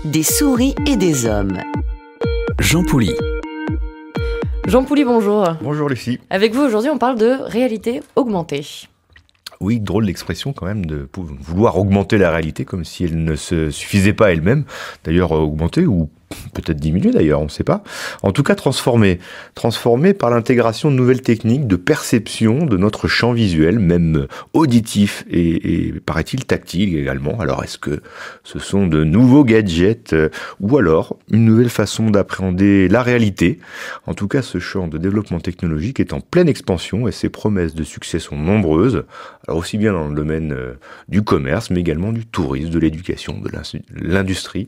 Des souris et des hommes. Jean Pouly. Jean Pouly, bonjour. Bonjour Lucie. Avec vous aujourd'hui, on parle de réalité augmentée. Oui, drôle d'expression quand même de vouloir augmenter la réalité comme si elle ne se suffisait pas elle-même. D'ailleurs, augmenter ou peut-être diminuer d'ailleurs, on ne sait pas. En tout cas, transformer par l'intégration de nouvelles techniques de perception de notre champ visuel, même auditif et paraît-il tactile également. Alors, est-ce que ce sont de nouveaux gadgets ou alors une nouvelle façon d'appréhender la réalité? En tout cas, ce champ de développement technologique est en pleine expansion et ses promesses de succès sont nombreuses. Alors, aussi bien dans le domaine du commerce, mais également du tourisme, de l'éducation, de l'industrie,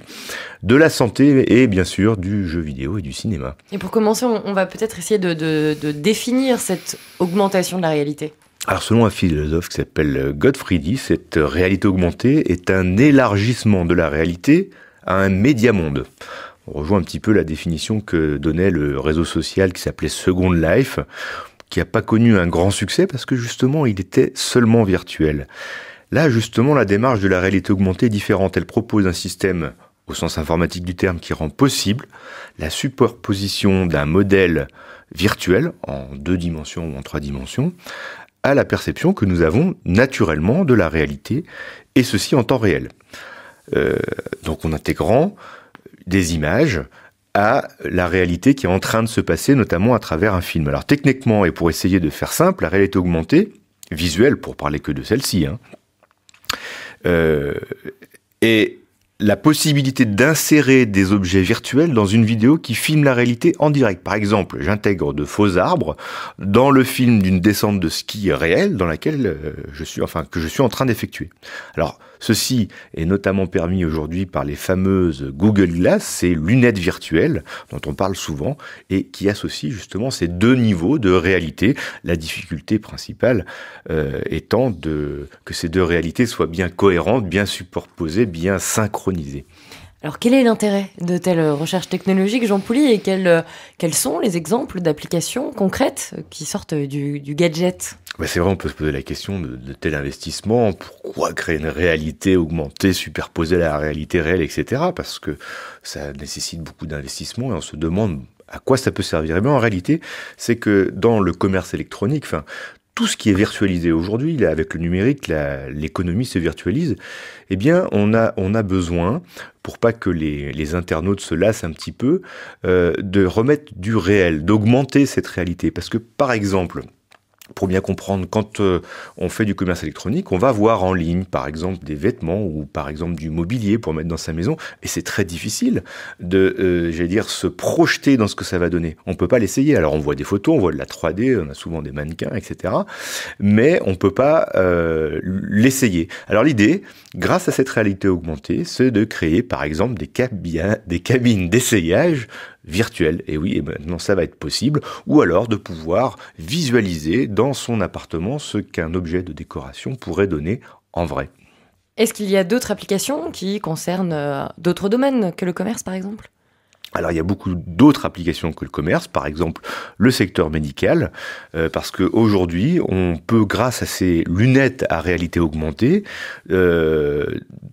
de la santé et bien sûr du jeu vidéo et du cinéma. Et pour commencer, on va peut-être essayer de définir cette augmentation de la réalité. Alors selon un philosophe qui s'appelle Gottfriedi, cette réalité augmentée est un élargissement de la réalité à un médiamonde. On rejoint un petit peu la définition que donnait le réseau social qui s'appelait Second Life, qui n'a pas connu un grand succès parce que justement il était seulement virtuel. Là justement la démarche de la réalité augmentée est différente. Elle propose un système au sens informatique du terme, qui rend possible la superposition d'un modèle virtuel en 2 dimensions ou en 3 dimensions à la perception que nous avons naturellement de la réalité, et ceci en temps réel. Donc en intégrant des images à la réalité qui est en train de se passer, notamment à travers un film. Alors techniquement, et pour essayer de faire simple, la réalité augmentée, visuelle pour parler que de celle-ci, est la possibilité d'insérer des objets virtuels dans une vidéo qui filme la réalité en direct. Par exemple, j'intègre de faux arbres dans le film d'une descente de ski réelle dans laquelle que je suis en train d'effectuer. Alors, ceci est notamment permis aujourd'hui par les fameuses Google Glass, ces lunettes virtuelles dont on parle souvent et qui associent justement ces 2 niveaux de réalité. La difficulté principale étant que ces 2 réalités soient bien cohérentes, bien superposées, bien synchronisées. Alors quel est l'intérêt de telles recherches technologiques, Jean Pouly, et quels sont les exemples d'applications concrètes qui sortent du gadget ? C'est vrai, on peut se poser la question de tel investissement. Pourquoi créer une réalité augmentée, superposée à la réalité réelle, etc. Parce que ça nécessite beaucoup d'investissement et on se demande à quoi ça peut servir. Et bien en réalité, c'est que dans le commerce électronique, tout ce qui est virtualisé aujourd'hui, là, avec le numérique, l'économie se virtualise, eh bien, on a besoin, pour pas que les internautes se lassent un petit peu, de remettre du réel, d'augmenter cette réalité. Parce que, par exemple, pour bien comprendre, quand on fait du commerce électronique, on va voir en ligne, par exemple, des vêtements ou par exemple du mobilier pour mettre dans sa maison. Et c'est très difficile de, se projeter dans ce que ça va donner. On peut pas l'essayer. Alors on voit des photos, on voit de la 3D, on a souvent des mannequins, etc. Mais on peut pas l'essayer. Alors l'idée, grâce à cette réalité augmentée, c'est de créer, par exemple, des cabines d'essayage virtuel. Et oui, et maintenant ça va être possible. Ou alors de pouvoir visualiser dans son appartement ce qu'un objet de décoration pourrait donner en vrai. Est-ce qu'il y a d'autres applications qui concernent d'autres domaines que le commerce, par exemple ? Alors il y a beaucoup d'autres applications que le commerce, par exemple le secteur médical, parce qu'aujourd'hui on peut, grâce à ces lunettes à réalité augmentée,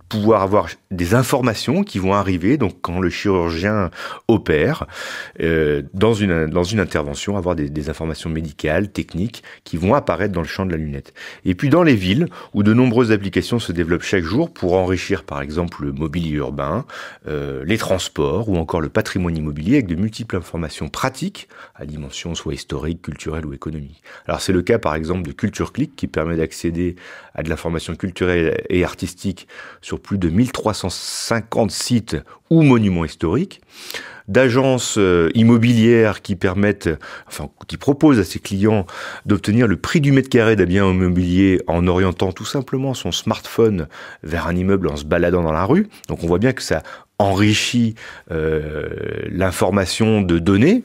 pouvoir avoir des informations qui vont arriver, donc quand le chirurgien opère, dans une intervention, avoir des informations médicales, techniques, qui vont apparaître dans le champ de la lunette. Et puis dans les villes, où de nombreuses applications se développent chaque jour pour enrichir par exemple le mobilier urbain, les transports ou encore le patrimoine immobilier avec de multiples informations pratiques à dimension soit historique, culturelle ou économique. Alors c'est le cas par exemple de Culture Click qui permet d'accéder à de l'information culturelle et artistique sur plus de 1350 sites ou monuments historiques, d'agences immobilières qui proposent à ses clients d'obtenir le prix du mètre carré d'un bien immobilier en orientant tout simplement son smartphone vers un immeuble en se baladant dans la rue. Donc on voit bien que ça enrichit l'information de données,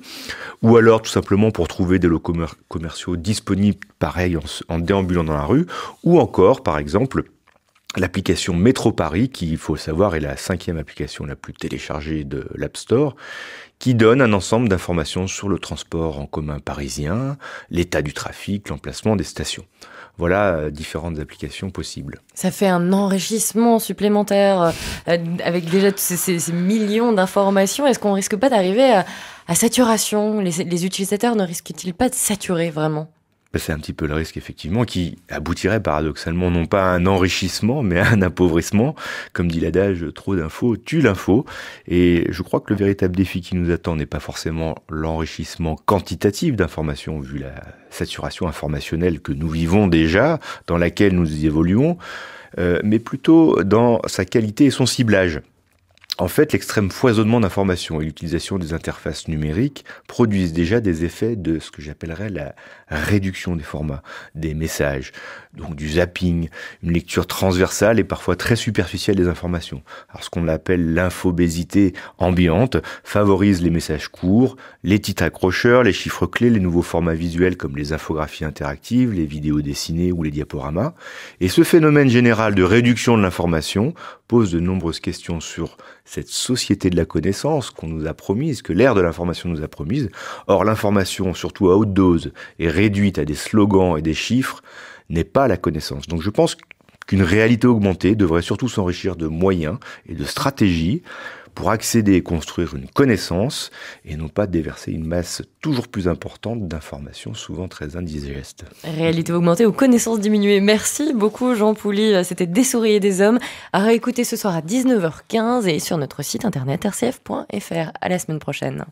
ou alors tout simplement pour trouver des locaux commerciaux disponibles, pareil, en déambulant dans la rue, ou encore, par exemple, l'application Métro Paris, qui, il faut savoir, est la 5e application la plus téléchargée de l'App Store, qui donne un ensemble d'informations sur le transport en commun parisien, l'état du trafic, l'emplacement des stations. Voilà différentes applications possibles. Ça fait un enrichissement supplémentaire avec déjà ces millions d'informations. Est-ce qu'on risque pas d'arriver à saturation ? Les utilisateurs ne risquent-ils pas de saturer vraiment ? C'est un petit peu le risque, effectivement, qui aboutirait paradoxalement non pas à un enrichissement, mais à un appauvrissement. Comme dit l'adage, trop d'infos tue l'info. Et je crois que le véritable défi qui nous attend n'est pas forcément l'enrichissement quantitatif d'informations, vu la saturation informationnelle que nous vivons déjà, dans laquelle nous évoluons, mais plutôt dans sa qualité et son ciblage. En fait, l'extrême foisonnement d'informations et l'utilisation des interfaces numériques produisent déjà des effets de ce que j'appellerais la réduction des formats, des messages, donc du zapping, une lecture transversale et parfois très superficielle des informations. Alors, ce qu'on appelle l'infobésité ambiante favorise les messages courts, les titres accrocheurs, les chiffres clés, les nouveaux formats visuels comme les infographies interactives, les vidéos dessinées ou les diaporamas. Et ce phénomène général de réduction de l'information pose de nombreuses questions sur cette société de la connaissance qu'on nous a promise, que l'ère de l'information nous a promise. Or, l'information, surtout à haute dose, et réduite à des slogans et des chiffres, n'est pas la connaissance. Donc je pense qu'une réalité augmentée devrait surtout s'enrichir de moyens et de stratégies pour accéder et construire une connaissance et non pas déverser une masse toujours plus importante d'informations souvent très indigestes. Réalité augmentée ou connaissances diminuées. Merci beaucoup Jean Pouly, c'était Des souris et des hommes, à réécouter ce soir à 19h15 et sur notre site internet rcf.fr. À la semaine prochaine.